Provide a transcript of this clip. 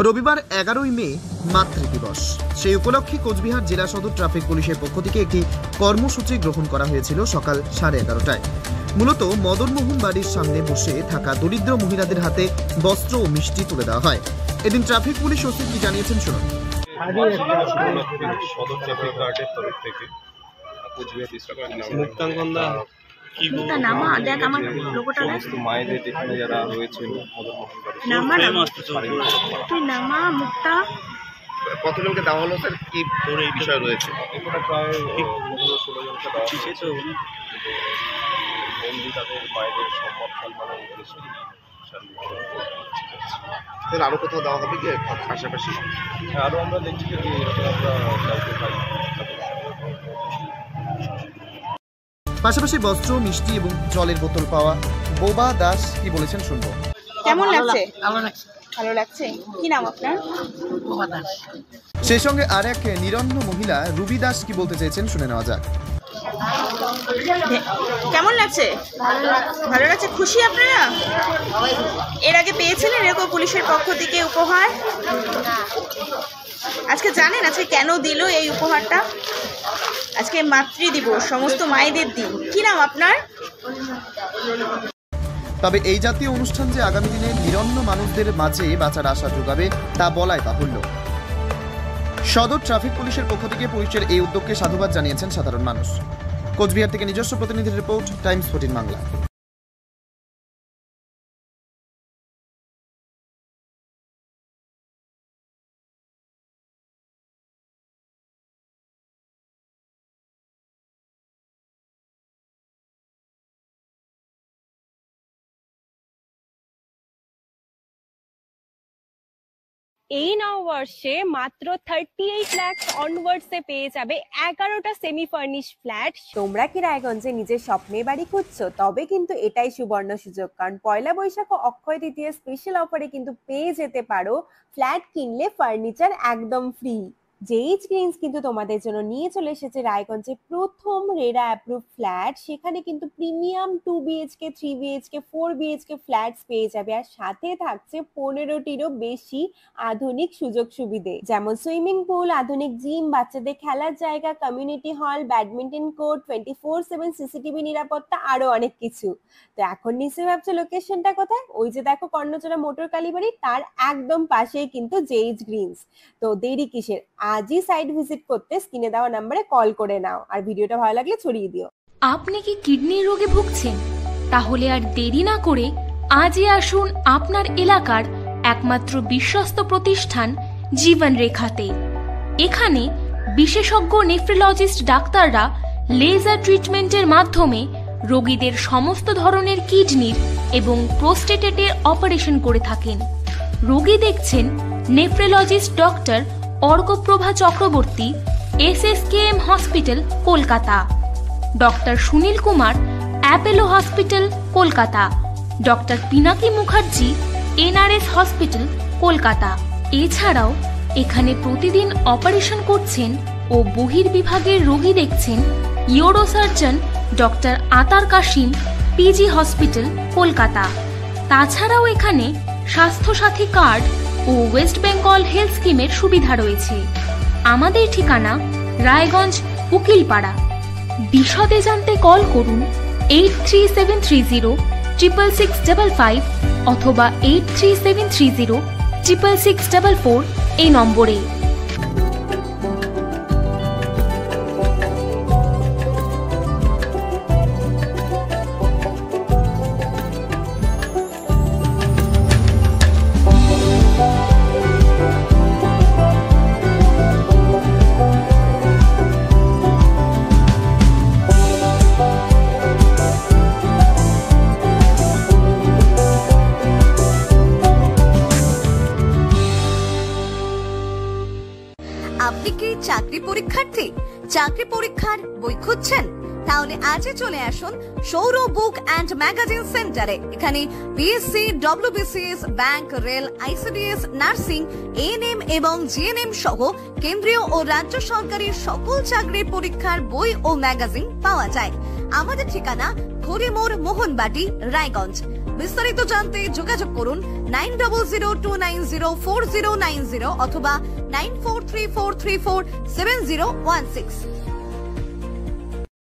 রবিবার 11ই মে মাতৃ দিবস। সেই উপলক্ষে কোচবিহার জেলা সদর ট্রাফিক পুলিশের পক্ষ থেকে একটি কর্মসূচি গ্রহণ করা হয়েছিল সকাল 11:30টায়। মূলত মদনমোহন বাড়ির সামনে বসে থাকা দরিদ্র মহিলাদের হাতে বস্ত্র ও মিষ্টি তুলে দেওয়া হয়। এদিন ট্রাফিক পুলিশ ওসি কি জানিয়েছেন শুনুন। সদর ট্রাফিক গার্ডের তরফ থেকে কোচবিহার ডিস্ট্রিক্ট মুক্তাঙ্গন্দা সমস্ত মায়েদের যেখানে যারা রয়েছেন কত জনকে দেওয়া হলো স্যার, কি এই বিষয় রয়েছে? এখানে প্রায় 15-16 জনকে দেওয়া হয়েছে। মেনলি তাদের মায়েদের সম্মানের উদ্দেশ্যে আরো কোথাও দেওয়া হবে কি পাশাপাশি? আরো আমরা দেখছি যে এরকম আমরা কাউকে পাই। পাশাপাশি বস্ত্র, মিষ্টি এবং জলের বোতল পাওয়া বোবা দাস কি বলেছেন শুনবো। কেমন লাগছে? ভালো লাগছে। কি নাম আপনার? বোবা দাস। সেই সঙ্গে আর এক নিরন্ন মহিলা রুবি দাস কি বলতে চেয়েছেন শুনে নেওয়া যাক। কেমন লাগছে? ভালো লাগছে। খুশি আপনারা? এর আগে পেয়েছিলেন এরকম পুলিশের পক্ষ থেকে উপহার? আজকে জানেন আজকে কেন দিল এই উপহারটা? আজকে মাতৃ দিবস, সমস্ত মায়েদের দিন। কি নাম আপনার? তবে এই জাতীয় অনুষ্ঠান যে আগামী দিনে নিরন্ন মানুষদের মাঝে বাঁচার আশা যোগাবে তা বলাই বাহুল্য। সদর ট্রাফিক পুলিশের পক্ষ থেকে পুলিশের এই উদ্যোগকে সাধুবাদ জানিয়েছেন সাধারণ মানুষ। কোচবিহার থেকে নিজস্ব প্রতিনিধির রিপোর্ট, টাইমস 14 বাংলা। এই নববর্ষে মাত্র 38 লাখ অনওয়ার্ডসে পেয়ে যাবে 11টা সেমি ফার্নিশ ফ্ল্যাট। তোমরা কি রায়গঞ্জে নিজের স্বপ্নের বাড়ি খুঁজছো? তবে কিন্তু এটাই সুবর্ণ সুযোগ, কারণ পয়লা বৈশাখ ও অক্ষয় তৃতীয়া স্পেশাল অফারে কিন্তু পেয়ে যেতে পারো ফ্ল্যাট কিনলে ফার্নিচার একদম ফ্রি। জেইচ গ্রিনস কিন্তু তোমাদের জন্য নিয়ে চলে এসেছে রায়গঞ্জে প্রথম রেরা অ্যাপ্রুভ ফ্ল্যাট। সেখানে কিন্তু premium 2 BHK, 3 BHK, 4 BHK flats পেয়ে যাবে, আর সাথে থাকছে 15টিরও বেশি আধুনিক সুযোগ সুবিধে, যেমন সুইমিং পুল, আধুনিক জিম, বাচ্চাদের খেলার জায়গা, community hall, badminton court, 24/7 CCTV নিরাপত্তা, আরো অনেক কিছু। তো এখন নিশ্চয়ই ভাবছো লোকেশনটা কোথায়? ওই যে দেখো কর্ণচড়া মোটর কালীবাড়ি, তার একদম পাশেই কিন্তু জেইচ গ্রিনস। তো দেরি কিসের? আজই সাইট ভিজিট করতে স্ক্রিনে দেওয়া নম্বরে কল করে নাও, আর ভিডিওটা ভালো লাগলে ছড়িয়ে দিও। আপনি কি কিডনির রোগে ভুগছেন? তাহলে আর দেরি না করে আজই আসুন আপনার এলাকার একমাত্র বিশ্বস্ত প্রতিষ্ঠান জীবন রেখাতে। এখানে বিশেষজ্ঞ নেফ্রোলজিস্ট ডাক্তাররা লেজার ট্রিটমেন্টের মাধ্যমে রোগীদের সমস্ত ধরনের কিডনির এবং প্রোস্টেটের অপারেশন করে থাকেন। রোগী দেখছেন nephrologist doctor Arkaprabha Chakraborty, SSKM hospital, Kolkata; doctor Sunil Kumar, Apollo hospital, Kolkata; doctor Pinaki Mukherjee, NRS hospital, Kolkata. এছাড়াও এখানে প্রতিদিন অপারেশন করছেন ও বহির্বিভাগের রোগী দেখছেন ইউরোসার্জন ডক্টর আতার কাশিম, PG হসপিটাল, কলকাতা। তাছাড়াও এখানে স্বাস্থ্যসাথী কার্ড ও ওয়েস্ট বেঙ্গল হেলথ স্কিমের সুবিধা রয়েছে। আমাদের ঠিকানা রায়গঞ্জ, উকিলপাড়া। বিশদে জানতে কল করুন 8373066655 অথবা 8373066644 এই নম্বরে। আপনি কি চাকরি পরীক্ষার্থী? চাকরি পরীক্ষার বই খুঁজছেন? তাহলে আজই চলে আসুন সৌরভ বুক অ্যান্ড ম্যাগাজিন সেন্টারে। এখানে BSc, WBCS, bank, rail, ICDS, nursing, ANM এবং GNM সহ কেন্দ্রীয় ও রাজ্য সরকারের সকল চাকরির পরীক্ষার বই ও ম্যাগাজিন পাওয়া যায়। আমাদের ঠিকানা খড়িমোড়, মোহনবাটি, রায়গঞ্জ। বিস্তারিত জানতে যোগাযোগ করুন 9002904090 অথবা 9434347016।